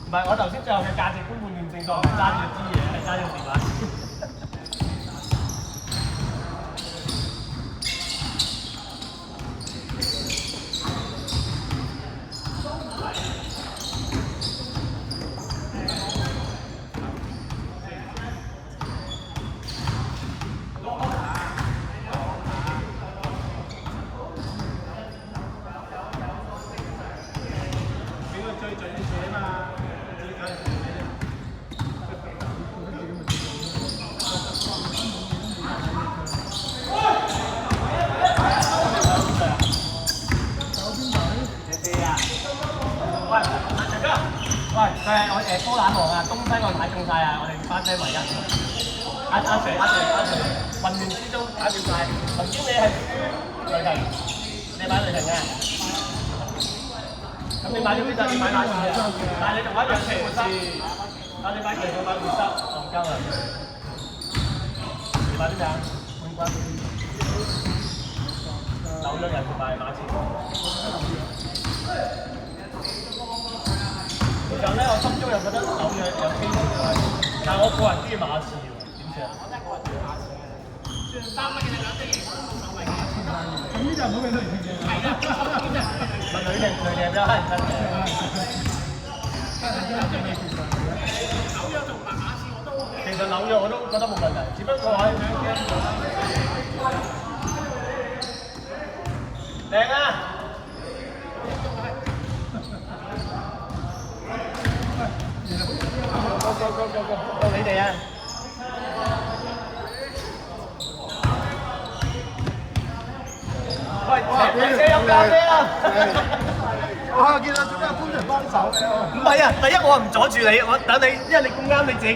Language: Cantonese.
唔係，我頭先最後嘅價值觀判斷正確，唔係揸住支嘢，係揸住電話。最準嘅嘢啊嘛，自己揀自己。你啊！喂，陳哥，喂，佢係我波攬王啊，東西我打中晒啊，我哋班 friend 唯一。阿 Sir，混亂之中打掂晒。頭先你係雷霆，你買雷霆嘅。咁你買咗邊隻？你買馬刺啊？但係你仲買一樣騎士，但你買騎士買活塞，戇鳩啊！你買邊隻啊？冠軍。紐約人同埋馬刺。其實咧，我心中又覺得紐約有機會嘅，但係我個人中意馬刺喎，點算啊？我真係個人中意馬刺嘅。3蚊嘅兩隻型都冇所謂嘅。咁呢就唔好俾佢哋係啦，問女定比較乞人憎嘅。紐約同埋馬刺我都 OK。其實紐約我都覺得冇問題，只不過係靚啊！到你哋啊！喂，車飲咖啡啊！我見到中間官人幫手。唔係啊，第一我唔阻住你，我等你，因為你咁啱你自己。